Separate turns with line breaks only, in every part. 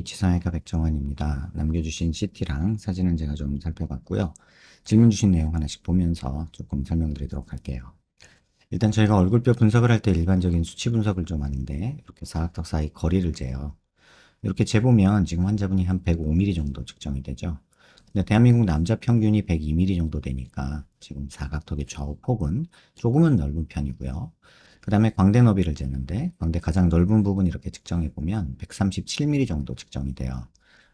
H성형외과 백정환입니다. 남겨주신 CT랑 사진은 제가 좀 살펴봤고요. 질문 주신 내용 하나씩 보면서 조금 설명드리도록 할게요. 일단 저희가 얼굴뼈 분석을 할 때 일반적인 수치 분석을 좀 하는데 이렇게 사각턱 사이 거리를 재요. 이렇게 재보면 지금 환자분이 한 105mm 정도 측정이 되죠. 근데 대한민국 남자 평균이 102mm 정도 되니까 지금 사각턱의 좌우 폭은 조금은 넓은 편이고요. 그 다음에 광대 너비를 재는데 광대 가장 넓은 부분 이렇게 측정해 보면 137mm 정도 측정이 돼요.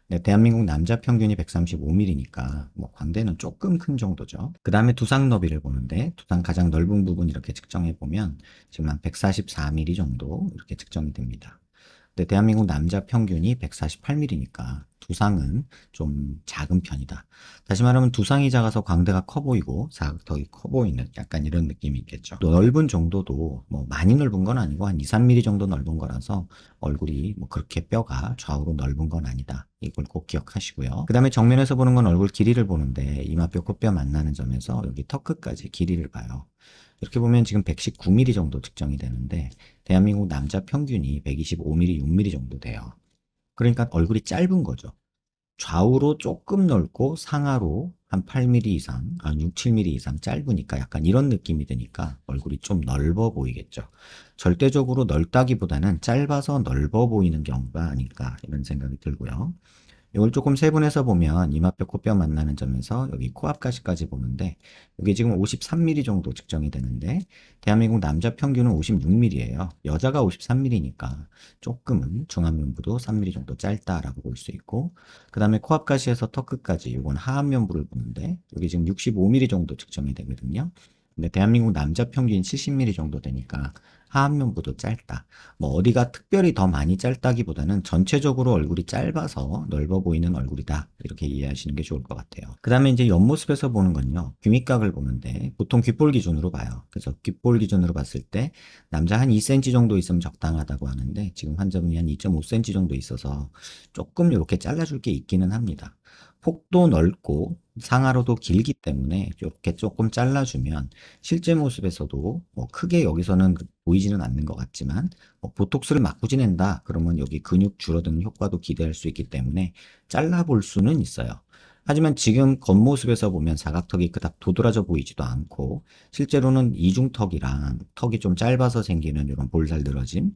근데 대한민국 남자 평균이 135mm니까 뭐 광대는 조금 큰 정도죠. 그 다음에 두상 너비를 보는데 두상 가장 넓은 부분 이렇게 측정해 보면 지금 한 144mm 정도 이렇게 측정이 됩니다. 근데 대한민국 남자 평균이 148mm니까 두상은 좀 작은 편이다. 다시 말하면 두상이 작아서 광대가 커 보이고 사각턱이 커 보이는 약간 이런 느낌이 있겠죠. 또 넓은 정도도 뭐 많이 넓은 건 아니고 한 2, 3mm 정도 넓은 거라서 얼굴이 뭐 그렇게 뼈가 좌우로 넓은 건 아니다. 이걸 꼭 기억하시고요. 그 다음에 정면에서 보는 건 얼굴 길이를 보는데 이마뼈 코뼈 만나는 점에서 여기 턱 끝까지 길이를 봐요. 이렇게 보면 지금 119mm 정도 측정이 되는데 대한민국 남자 평균이 125mm, 6mm 정도 돼요. 그러니까 얼굴이 짧은 거죠. 좌우로 조금 넓고 상하로 한 8mm 이상, 6, 7mm 이상 짧으니까 약간 이런 느낌이 드니까 얼굴이 좀 넓어 보이겠죠. 절대적으로 넓다기보다는 짧아서 넓어 보이는 경우가 아닐까 이런 생각이 들고요. 이걸 조금 세분해서 보면 이마뼈 코뼈 만나는 점에서 여기 코앞가시까지 보는데 여기 지금 53mm 정도 측정이 되는데 대한민국 남자 평균은 56mm예요. 여자가 53mm니까 조금은 중안면부도 3mm 정도 짧다라고 볼 수 있고 그 다음에 코앞가시에서 턱 끝까지 이건 하안면부를 보는데 여기 지금 65mm 정도 측정이 되거든요. 근데 대한민국 남자 평균이 70mm 정도 되니까 하안면부도 짧다. 뭐 어디가 특별히 더 많이 짧다기보다는 전체적으로 얼굴이 짧아서 넓어 보이는 얼굴이다. 이렇게 이해하시는 게 좋을 것 같아요. 그 다음에 이제 옆모습에서 보는 건요. 귀밑각을 보는데 보통 귓볼 기준으로 봐요. 그래서 귓볼 기준으로 봤을 때 남자 한 2cm 정도 있으면 적당하다고 하는데 지금 환자분이 한 2.5cm 정도 있어서 조금 이렇게 잘라줄 게 있기는 합니다. 폭도 넓고 상하로도 길기 때문에 이렇게 조금 잘라주면 실제 모습에서도 뭐 크게 여기서는 보이지는 않는 것 같지만 뭐 보톡스를 맞고 지낸다 그러면 여기 근육 줄어드는 효과도 기대할 수 있기 때문에 잘라볼 수는 있어요. 하지만 지금 겉모습에서 보면 사각턱이 그닥 도드라져 보이지도 않고 실제로는 이중턱이랑 턱이 좀 짧아서 생기는 이런 볼살 늘어짐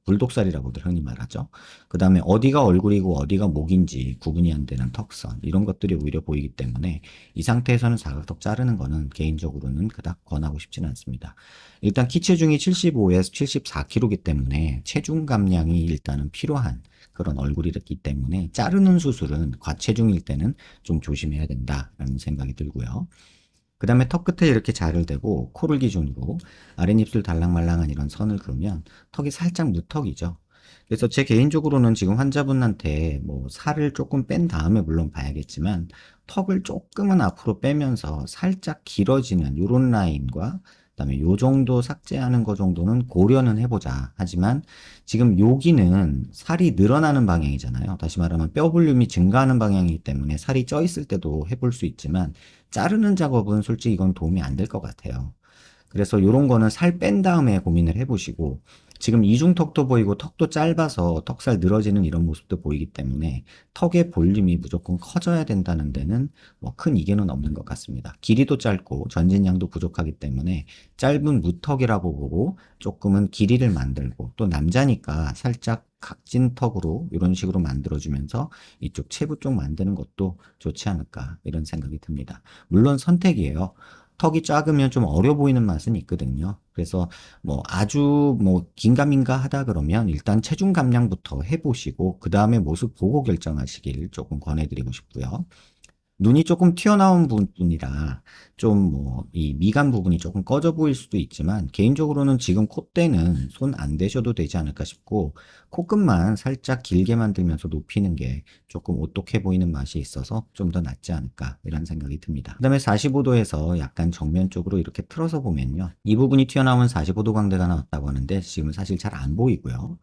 불독살이라고들 흔히 말하죠. 그 다음에 어디가 얼굴이고 어디가 목인지 구분이 안 되는 턱선 이런 것들이 오히려 보이기 때문에 이 상태에서는 사각턱 자르는 거는 개인적으로는 그닥 권하고 싶지는 않습니다. 일단 키 체중이 75에서 74kg이기 때문에 체중 감량이 일단은 필요한 그런 얼굴이기 때문에 자르는 수술은 과체중일 때는 좀 조심해야 된다라는 생각이 들고요. 그 다음에 턱 끝에 이렇게 자를 대고 코를 기준으로 아랫입술 달랑말랑한 이런 선을 그으면 턱이 살짝 무턱이죠. 그래서 제 개인적으로는 지금 환자분한테 뭐 살을 조금 뺀 다음에 물론 봐야겠지만 턱을 조금은 앞으로 빼면서 살짝 길어지는 이런 라인과 그다음에 요 정도 삭제하는 거 정도는 고려는 해보자. 하지만 지금 여기는 살이 늘어나는 방향이잖아요. 다시 말하면 뼈 볼륨이 증가하는 방향이기 때문에 살이 쪄 있을 때도 해볼 수 있지만 자르는 작업은 솔직히 이건 도움이 안 될 것 같아요. 그래서 요런 거는 살 뺀 다음에 고민을 해보시고 지금 이중턱도 보이고 턱도 짧아서 턱살 늘어지는 이런 모습도 보이기 때문에 턱의 볼륨이 무조건 커져야 된다는 데는 뭐 큰 이견은 없는 것 같습니다. 길이도 짧고 전진량도 부족하기 때문에 짧은 무턱이라고 보고 조금은 길이를 만들고 또 남자니까 살짝 각진 턱으로 이런 식으로 만들어주면서 이쪽 체부 쪽 만드는 것도 좋지 않을까 이런 생각이 듭니다. 물론 선택이에요. 턱이 작으면 좀 어려 보이는 맛은 있거든요. 그래서 뭐 아주 뭐 긴가민가 하다 그러면 일단 체중 감량부터 해보시고 그 다음에 모습 보고 결정하시길 조금 권해드리고 싶고요. 눈이 조금 튀어나온 부분이라 좀 뭐 이 미간 부분이 조금 꺼져 보일 수도 있지만 개인적으로는 지금 콧대는 손 안 대셔도 되지 않을까 싶고 코끝만 살짝 길게 만들면서 높이는 게 조금 오똑해 보이는 맛이 있어서 좀 더 낫지 않을까 이런 생각이 듭니다. 그 다음에 45도에서 약간 정면 쪽으로 이렇게 틀어서 보면요. 이 부분이 튀어나온 45도 광대가 나왔다고 하는데 지금 사실 잘 안 보이고요.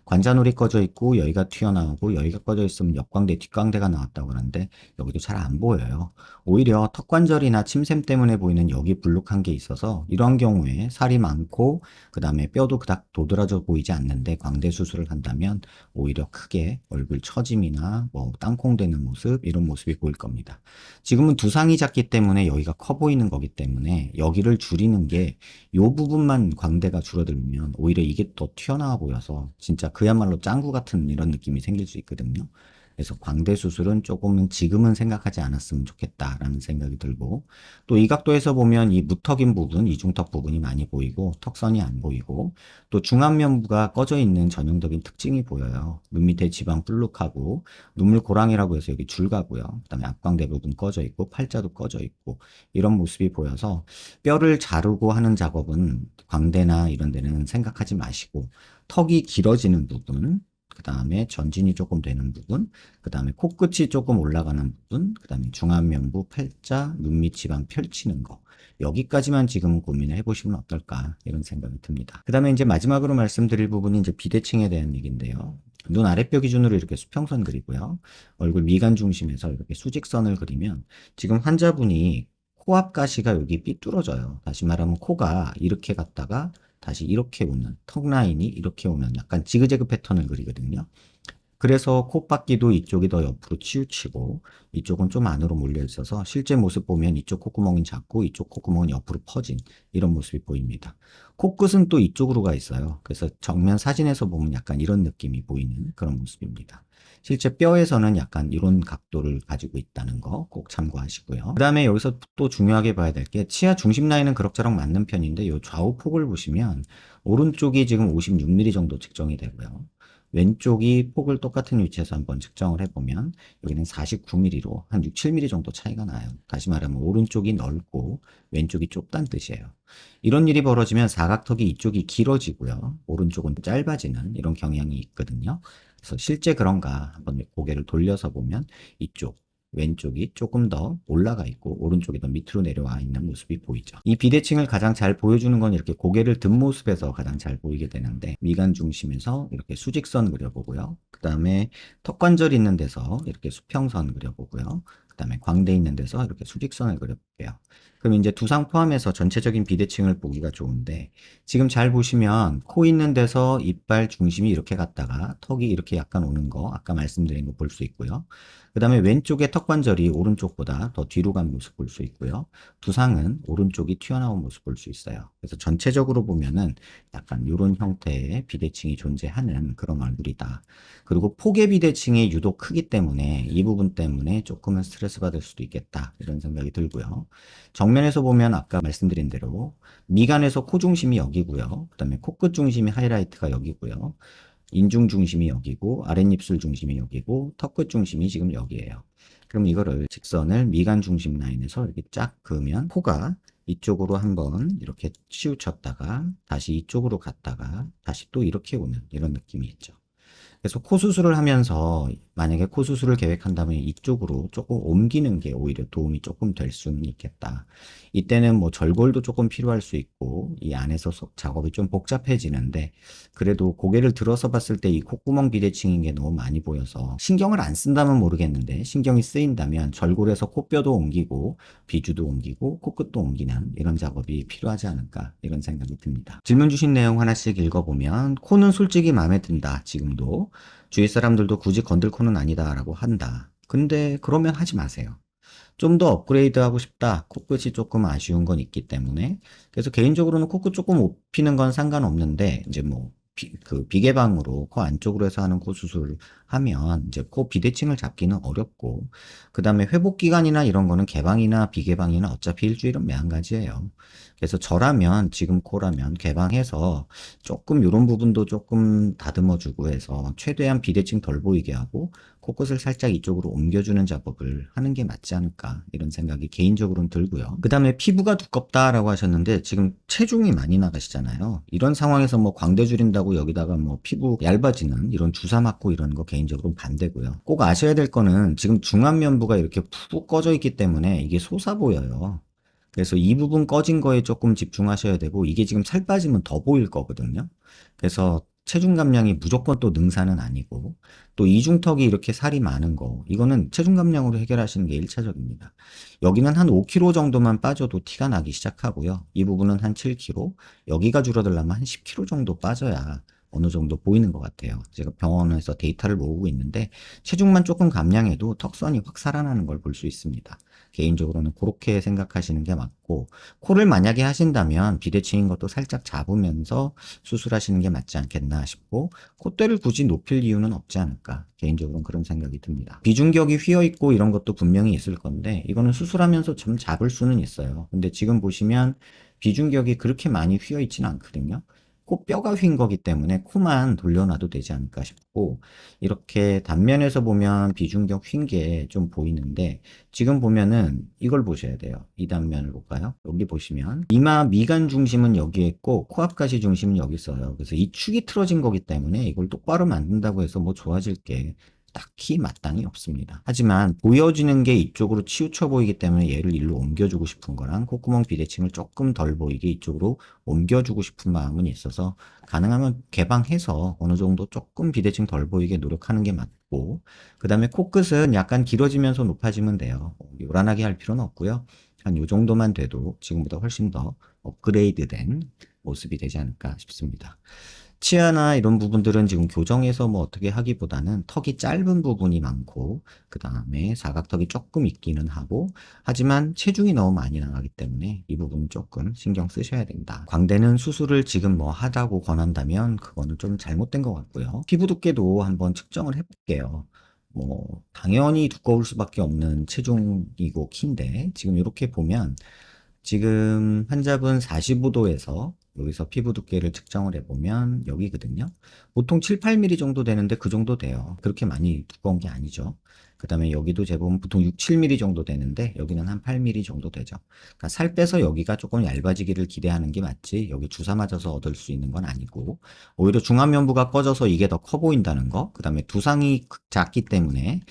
관자놀이 꺼져 있고 여기가 튀어나오고 여기가 꺼져 있으면 옆광대, 뒷광대가 나왔다고 그러는데 여기도 잘 안 보여요. 오히려 턱관절이나 침샘 때문에 보이는 여기 불룩한 게 있어서 이런 경우에 살이 많고 그 다음에 뼈도 그닥 도드라져 보이지 않는데 광대 수술을 한다면 오히려 크게 얼굴 처짐이나 뭐 땅콩대는 모습 이런 모습이 보일 겁니다. 지금은 두상이 작기 때문에 여기가 커 보이는 거기 때문에 여기를 줄이는 게 이 부분만 광대가 줄어들면 오히려 이게 더 튀어나와 보여서 진짜 그야말로 짱구 같은 이런 느낌이 생길 수 있거든요. 그래서 광대 수술은 조금은 지금은 생각하지 않았으면 좋겠다라는 생각이 들고 또 이 각도에서 보면 이 무턱인 부분, 이중턱 부분이 많이 보이고 턱선이 안 보이고 또 중안면부가 꺼져 있는 전형적인 특징이 보여요. 눈 밑에 지방 불룩하고 눈물 고랑이라고 해서 여기 줄가고요. 그다음에 앞광대 부분 꺼져 있고 팔자도 꺼져 있고 이런 모습이 보여서 뼈를 자르고 하는 작업은 광대나 이런 데는 생각하지 마시고 턱이 길어지는 부분 그 다음에 전진이 조금 되는 부분, 그 다음에 코끝이 조금 올라가는 부분, 그 다음에 중안면부, 팔자, 눈밑 지방 펼치는 거. 여기까지만 지금 고민을 해보시면 어떨까, 이런 생각이 듭니다. 그 다음에 이제 마지막으로 말씀드릴 부분이 이제 비대칭에 대한 얘기인데요. 눈 아랫뼈 기준으로 이렇게 수평선 그리고요. 얼굴 미간 중심에서 이렇게 수직선을 그리면 지금 환자분이 코앞 가시가 여기 삐뚤어져요. 다시 말하면 코가 이렇게 갔다가 다시 이렇게 오는 턱 라인이 이렇게 오는 약간 지그재그 패턴을 그리거든요. 그래서 콧바퀴도 이쪽이 더 옆으로 치우치고 이쪽은 좀 안으로 몰려 있어서 실제 모습 보면 이쪽 콧구멍이 작고 이쪽 콧구멍은 옆으로 퍼진 이런 모습이 보입니다. 코끝은 또 이쪽으로 가 있어요. 그래서 정면 사진에서 보면 약간 이런 느낌이 보이는 그런 모습입니다. 실제 뼈에서는 약간 이런 각도를 가지고 있다는 거 꼭 참고하시고요. 그 다음에 여기서 또 중요하게 봐야 될 게 치아 중심 라인은 그럭저럭 맞는 편인데 이 좌우 폭을 보시면 오른쪽이 지금 56mm 정도 측정이 되고요. 왼쪽이 폭을 똑같은 위치에서 한번 측정을 해보면 여기는 49mm로 한 6, 7mm 정도 차이가 나요. 다시 말하면 오른쪽이 넓고 왼쪽이 좁다는 뜻이에요. 이런 일이 벌어지면 사각턱이 이쪽이 길어지고요. 오른쪽은 짧아지는 이런 경향이 있거든요. 그래서 실제 그런가 한번 고개를 돌려서 보면 이쪽 왼쪽이 조금 더 올라가 있고 오른쪽이 더 밑으로 내려와 있는 모습이 보이죠. 이 비대칭을 가장 잘 보여주는 건 이렇게 고개를 든 모습에서 가장 잘 보이게 되는데 미간 중심에서 이렇게 수직선 그려보고요. 그 다음에 턱관절 있는 데서 이렇게 수평선 그려보고요. 그 다음에 광대 있는 데서 이렇게 수직선을 그려볼게요. 그럼 이제 두상 포함해서 전체적인 비대칭을 보기가 좋은데 지금 잘 보시면 코 있는 데서 이빨 중심이 이렇게 갔다가 턱이 이렇게 약간 오는 거 아까 말씀드린 거 볼 수 있고요. 그 다음에 왼쪽의 턱관절이 오른쪽보다 더 뒤로 간 모습 볼 수 있고요. 두상은 오른쪽이 튀어나온 모습 볼 수 있어요. 그래서 전체적으로 보면은 약간 이런 형태의 비대칭이 존재하는 그런 얼굴이다. 그리고 폭의 비대칭이 유독 크기 때문에 이 부분 때문에 조금은 스트레스 받을 수도 있겠다. 이런 생각이 들고요. 정면에서 보면 아까 말씀드린 대로 미간에서 코 중심이 여기고요. 그 다음에 코끝 중심이 하이라이트가 여기고요. 인중 중심이 여기고 아랫입술 중심이 여기고 턱끝 중심이 지금 여기에요. 그럼 이거를 직선을 미간 중심 라인에서 이렇게 쫙 그으면 코가 이쪽으로 한번 이렇게 치우쳤다가 다시 이쪽으로 갔다가 다시 또 이렇게 오는 이런 느낌이 있죠. 그래서 코 수술을 하면서 만약에 코 수술을 계획한다면 이쪽으로 조금 옮기는 게 오히려 도움이 조금 될 수는 있겠다. 이때는 뭐 절골도 조금 필요할 수 있고 이 안에서 작업이 좀 복잡해지는데 그래도 고개를 들어서 봤을 때 이 콧구멍 비대칭인 게 너무 많이 보여서 신경을 안 쓴다면 모르겠는데 신경이 쓰인다면 절골에서 코뼈도 옮기고 비주도 옮기고 코끝도 옮기는 이런 작업이 필요하지 않을까 이런 생각이 듭니다. 질문 주신 내용 하나씩 읽어보면 코는 솔직히 마음에 든다. 지금도 주위 사람들도 굳이 건들 코는 아니다 라고 한다. 근데 그러면 하지 마세요. 좀 더 업그레이드 하고 싶다. 코끝이 조금 아쉬운 건 있기 때문에. 그래서 개인적으로는 코끝 조금 높이는 건 상관없는데, 이제 뭐, 그 비개방으로 코 안쪽으로 해서 하는 코 수술을 하면 이제 코 비대칭을 잡기는 어렵고, 그 다음에 회복 기간이나 이런 거는 개방이나 비개방이나 어차피 일주일은 매한가지예요. 그래서 저라면 지금 코라면 개방해서 조금 이런 부분도 조금 다듬어주고 해서 최대한 비대칭 덜 보이게 하고 코끝을 살짝 이쪽으로 옮겨주는 작업을 하는 게 맞지 않을까 이런 생각이 개인적으로는 들고요. 그 다음에 피부가 두껍다라고 하셨는데 지금 체중이 많이 나가시잖아요. 이런 상황에서 뭐 광대 줄인다고 여기다가 뭐 피부 얇아지는 이런 주사 맞고 이런 거 개인적으로 반대고요. 꼭 아셔야 될 거는 지금 중안면부가 이렇게 푹 꺼져 있기 때문에 이게 솟아 보여요. 그래서 이 부분 꺼진 거에 조금 집중하셔야 되고 이게 지금 살 빠지면 더 보일 거거든요. 그래서 체중 감량이 무조건 또 능사는 아니고, 또 이중턱이 이렇게 살이 많은 거, 이거는 체중 감량으로 해결하시는 게 1차적입니다. 여기는 한 5kg 정도만 빠져도 티가 나기 시작하고요. 이 부분은 한 7kg, 여기가 줄어들려면 한 10kg 정도 빠져야 어느 정도 보이는 것 같아요. 제가 병원에서 데이터를 모으고 있는데 체중만 조금 감량해도 턱선이 확 살아나는 걸 볼 수 있습니다. 개인적으로는 그렇게 생각하시는 게 맞고, 코를 만약에 하신다면 비대칭인 것도 살짝 잡으면서 수술하시는 게 맞지 않겠나 싶고, 콧대를 굳이 높일 이유는 없지 않을까, 개인적으로는 그런 생각이 듭니다. 비중격이 휘어있고 이런 것도 분명히 있을 건데 이거는 수술하면서 좀 잡을 수는 있어요. 근데 지금 보시면 비중격이 그렇게 많이 휘어있지는 않거든요. 코뼈가 휜 거기 때문에 코만 돌려놔도 되지 않을까 싶고, 이렇게 단면에서 보면 비중격 휜 게 좀 보이는데, 지금 보면은 이걸 보셔야 돼요. 이 단면을 볼까요? 여기 보시면 이마 미간 중심은 여기에 있고 코앞 가시 중심은 여기 있어요. 그래서 이 축이 틀어진 거기 때문에 이걸 똑바로 만든다고 해서 뭐 좋아질 게 딱히 마땅히 없습니다. 하지만 보여지는 게 이쪽으로 치우쳐 보이기 때문에 얘를 일로 옮겨주고 싶은 거랑, 콧구멍 비대칭을 조금 덜 보이게 이쪽으로 옮겨주고 싶은 마음은 있어서 가능하면 개방해서 어느 정도 조금 비대칭 덜 보이게 노력하는 게 맞고, 그 다음에 코끝은 약간 길어지면서 높아지면 돼요. 요란하게 할 필요는 없고요. 한 요 정도만 돼도 지금보다 훨씬 더 업그레이드된 모습이 되지 않을까 싶습니다. 치아나 이런 부분들은 지금 교정해서 뭐 어떻게 하기보다는 턱이 짧은 부분이 많고, 그 다음에 사각턱이 조금 있기는 하고, 하지만 체중이 너무 많이 나가기 때문에 이 부분 조금 신경 쓰셔야 된다. 광대는 수술을 지금 뭐 하다고 권한다면 그거는 좀 잘못된 것 같고요. 피부 두께도 한번 측정을 해볼게요. 뭐 당연히 두꺼울 수밖에 없는 체중이고 키인데, 지금 이렇게 보면 지금 환자분 45도에서 여기서 피부 두께를 측정을 해보면 여기거든요. 보통 7, 8mm 정도 되는데 그 정도 돼요. 그렇게 많이 두꺼운 게 아니죠. 그 다음에 여기도 재보면 보통 6, 7mm 정도 되는데 여기는 한 8mm 정도 되죠. 그러니까 살 빼서 여기가 조금 얇아지기를 기대하는 게 맞지, 여기 주사 맞아서 얻을 수 있는 건 아니고, 오히려 중안면부가 꺼져서 이게 더 커 보인다는 거, 그 다음에 두상이 작기 때문에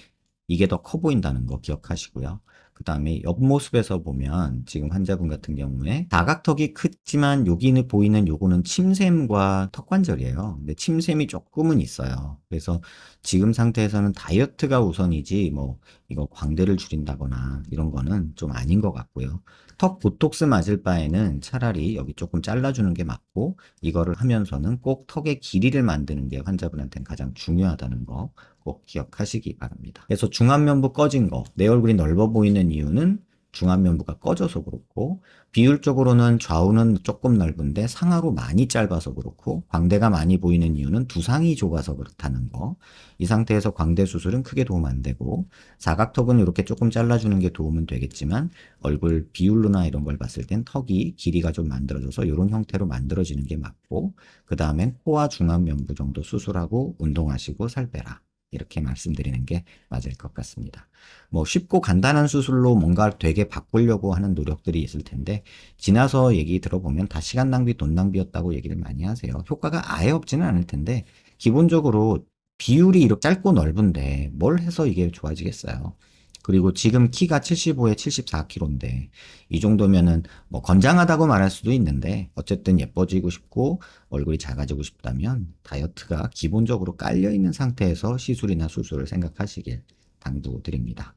이게 더 커 보인다는 거 기억하시고요. 그 다음에 옆모습에서 보면 지금 환자분 같은 경우에 사각턱이 크지만 여기는 보이는 요거는 침샘과 턱관절이에요. 근데 침샘이 조금은 있어요. 그래서 지금 상태에서는 다이어트가 우선이지 뭐 이거 광대를 줄인다거나 이런 거는 좀 아닌 것 같고요. 턱 보톡스 맞을 바에는 차라리 여기 조금 잘라주는 게 맞고, 이거를 하면서는 꼭 턱의 길이를 만드는 게 환자분한테는 가장 중요하다는 거 꼭 기억하시기 바랍니다. 그래서 중안면부 꺼진 거, 내 얼굴이 넓어 보이는 이유는 중안면부가 꺼져서 그렇고, 비율적으로는 좌우는 조금 넓은데 상하로 많이 짧아서 그렇고, 광대가 많이 보이는 이유는 두상이 좁아서 그렇다는 거. 이 상태에서 광대 수술은 크게 도움 안 되고, 사각턱은 이렇게 조금 잘라주는 게 도움은 되겠지만 얼굴 비율로나 이런 걸 봤을 땐 턱이 길이가 좀 만들어져서 이런 형태로 만들어지는 게 맞고, 그 다음엔 코와 중안면부 정도 수술하고 운동하시고 살 빼라, 이렇게 말씀드리는 게 맞을 것 같습니다. 뭐 쉽고 간단한 수술로 뭔가 되게 바꾸려고 하는 노력들이 있을 텐데, 지나서 얘기 들어보면 다 시간 낭비, 돈 낭비였다고 얘기를 많이 하세요. 효과가 아예 없지는 않을 텐데, 기본적으로 비율이 이렇게 짧고 넓은데 뭘 해서 이게 좋아지겠어요. 그리고 지금 키가 75에 74kg인데 이 정도면은 뭐 건장하다고 말할 수도 있는데, 어쨌든 예뻐지고 싶고 얼굴이 작아지고 싶다면 다이어트가 기본적으로 깔려 있는 상태에서 시술이나 수술을 생각하시길 당부드립니다.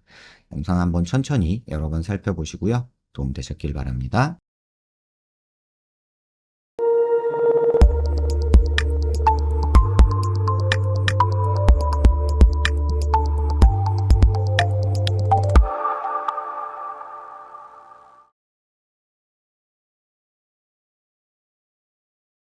영상 한번 천천히 여러 번 살펴보시고요. 도움 되셨길 바랍니다.